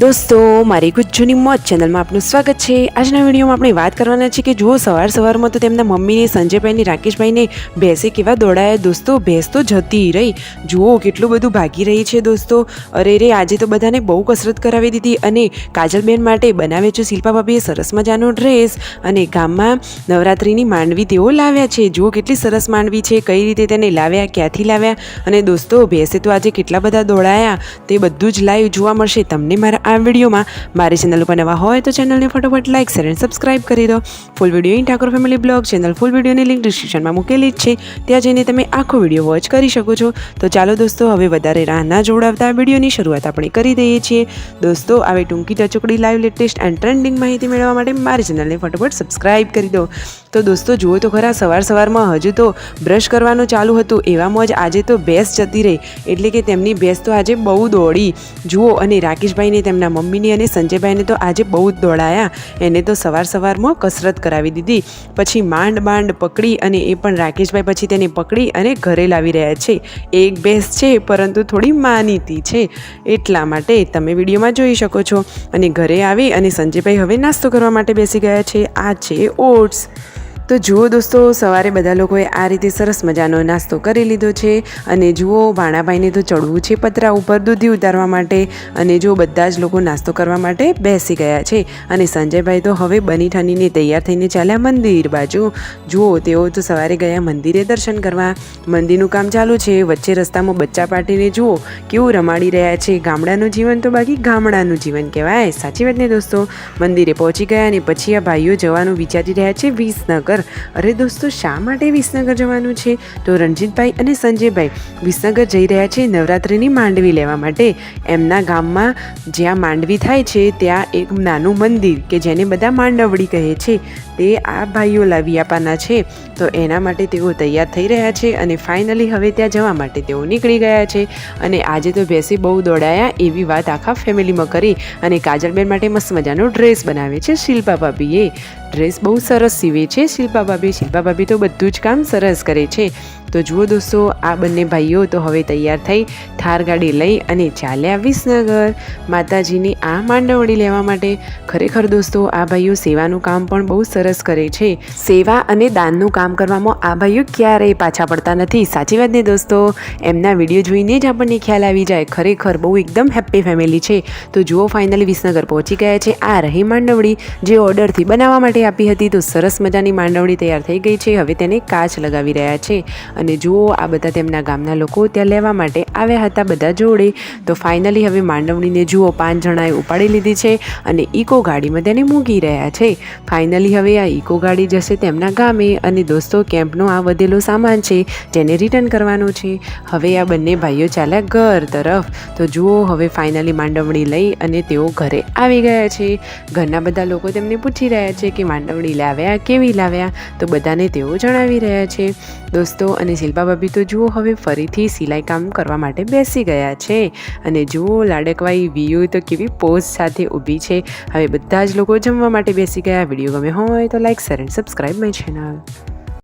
દોસ્તો મારી ગુજ્જુની મોજ ચેનલમાં આપનું સ્વાગત છે। આજના વિડીયોમાં આપણે વાત કરવાના છે કે જુઓ સવારમાં તો તેમના મમ્મીને સંજયભાઈને રાકેશભાઈને ભેંસે કેવા દોડાયા દોસ્તો। ભેંસ તો જતી રહી, જુઓ કેટલું બધું ભાગી રહી છે દોસ્તો। અરે રે આજે તો બધાને બહુ કસરત કરાવી દીધી અને કાજલબેન માટે બનાવે છે શિલ્પા ભાભીએ સરસ મજાનો ડ્રેસ અને ગામમાં નવરાત્રિની માંડવી તેઓ લાવ્યા છે। જુઓ કેટલી સરસ માંડવી છે, કઈ રીતે તેને લાવ્યા, ક્યાંથી લાવ્યા અને દોસ્તો ભેંસે તો આજે કેટલા બધા દોડાયા તે બધું જ લાઈવ જોવા મળશે તમને મારા આ વિડીયોમાં। મારી ચેનલ ઉપર નવા હોય તો ચેનલને ફટાફટ લાઈક શેર અને સબસ્ક્રાઇબ કરી દો। Full video in Thakor family blog channel full વિડીયોની લિંક ડિસ્ક્રિપ્શનમાં મૂકેલી જ છે, ત્યાં જઈને તમે આખો વિડીયો વોચ કરી શકો છો। તો ચાલો દોસ્તો હવે વધારે રાહ ના જોડાવતા વિડીયોની શરૂઆત આપણે કરી દઈએ છીએ। દોસ્તો આવી ટૂંકી ટચુકડી લાઈવ લેટેસ્ટ એન્ડ ટ્રેન્ડિંગ માહિતી મેળવવા માટે મારી ચેનલને ફટાફટ સબસ્ક્રાઇબ કરી દો। તો દોસ્તો જુઓ તો ખરા સવારમાં હજુ તો બ્રશ કરવાનું ચાલુ હતું એવામાં જ આજે તો ભેંસ જતી રહી, એટલે કે તેમની ભેંસ તો આજે બહુ દોડી જુઓ। અને રાકેશભાઈને તેમના મમ્મીની અને સંજયભાઈને તો આજે બહુ જ દોડાયા, એને તો સવારમાં કસરત કરાવી દીધી, પછી માંડ પકડી અને એ પણ રાકેશભાઈ પછી તેને પકડી અને ઘરે લાવી રહ્યા છે। એક ભેંસ છે પરંતુ થોડી માનીતી છે એટલા માટે તમે વિડીયોમાં જોઈ શકો છો। અને ઘરે આવી અને સંજયભાઈ હવે નાસ્તો કરવા માટે બેસી ગયા છે, આ છે ઓટ્સ। તો જુઓ દોસ્તો સવારે બધા લોકોએ આ રીતે સરસ મજાનો નાસ્તો કરી લીધો છે અને જુઓ ભાણાભાઈને તો ચડવું છે પતરા ઉપર દૂધી ઉતારવા માટે અને જો બધા જ લોકો નાસ્તો કરવા માટે બેસી ગયા છે। અને સંજયભાઈ તો હવે બની ઠનીને તૈયાર થઈને ચાલ્યા મંદિર બાજુ। જુઓ તેઓ તો સવારે ગયા મંદિરે દર્શન કરવા, મંદિરનું કામ ચાલુ છે, વચ્ચે રસ્તામાં બચ્ચા પાટીને જુઓ કેવું રમાડી રહ્યા છે। ગામડાનું જીવન તો બાકી ગામડાનું જીવન કહેવાય, સાચી વાત ને દોસ્તો। મંદિરે પહોંચી ગયા અને પછી આ ભાઈઓ જવાનું વિચારી રહ્યા છે વિસનગર। અરે દોસ્તો શા માટે વિસનગર જવાનું છે? તો રણજીતભાઈ અને સંજયભાઈ વિસનગર જઈ રહ્યા છે નવરાત્રિની માંડવી લેવા માટે। એમના ગામમાં જ્યાં માંડવી થાય છે ત્યાં એક નાનું મંદિર કે જેને બધા માંડવડી કહે છે તે આ ભાઈઓ લાવી આપવાના છે, તો એના માટે તેઓ તૈયાર થઈ રહ્યા છે અને ફાઇનલી હવે ત્યાં જવા માટે તેઓ નીકળી ગયા છે। અને આજે તો ભેંસે બહુ દોડાયા એવી વાત આખા ફેમિલીમાં કરી અને કાજલબેન માટે મસ્ત મજાનો ડ્રેસ બનાવે છે શિલ્પા ભાભીએ। ડ્રેસ બહુ સરસ સીવે છે શિલ્પા ભાભી તો બધું જ કામ સરસ કરે છે। તો જુઓ દોસ્તો આ બંને ભાઈઓ તો હવે તૈયાર થઈ થાર ગાડી લઈ અને ચાલ્યા વિસનગર માતાજીની આ માંડવડી લેવા માટે। ખરેખર દોસ્તો આ ભાઈઓ સેવાનું કામ પણ બહુ સરસ કરે છે, સેવા અને દાનનું કામ કરવામાં આ ભાઈઓ ક્યારેય પાછા પડતા નથી, સાચી વાત ને દોસ્તો। એમના વિડીયો જોઈને જ આપણને ખ્યાલ આવી જાય, ખરેખર બહુ એકદમ હેપ્પી ફેમિલી છે। તો જુઓ ફાઇનલી વિસનગર પહોંચી ગયા છે। આ રહી માંડવડી જે ઓર્ડરથી બનાવવા માટે આપી હતી, તો સરસ મજાની માંડવડી તૈયાર થઈ ગઈ છે, હવે તેને કાચ લગાવી રહ્યા છે। અને જુઓ આ બધા તેમના ગામના લોકો ત્યાં લેવા માટે આવ્યા હતા બધા જોડે। તો ફાઇનલી હવે માંડવડીને જુઓ 5 જણાએ ઉપાડી લીધી છે અને ઇકો ગાડીમાં તેને મૂકી રહ્યા છે। ફાઇનલી હવે આ ઇકો ગાડી જશે તેમના ગામે અને દોસ્તો કેમ્પનો આ વધેલો સામાન છે જેને રિટર્ન કરવાનો છે। હવે આ બંને ભાઈઓ ચાલ્યા ઘર તરફ। તો જુઓ હવે ફાઇનલી માંડવડી લઈ અને તેઓ ઘરે આવી ગયા છે। ઘરના બધા લોકો તેમને પૂછી રહ્યા છે કે માંડવડી લાવ્યા, કેવી લાવ્યા, તો બધાને તેઓ જણાવી રહ્યા છે દોસ્તો। અને શિલ્પા ભાભી તો જુઓ હવે ફરીથી સિલાઈ કામ કરવા માટે બેસી ગયા છે અને જુઓ લાડકવાઈ વીયુ તો કેવી પોઝ સાથે ઊભી છે। હવે બધા જ લોકો જમવા માટે બેસી ગયા। વિડીયો ગમે હોય તો like share and subscribe my channel.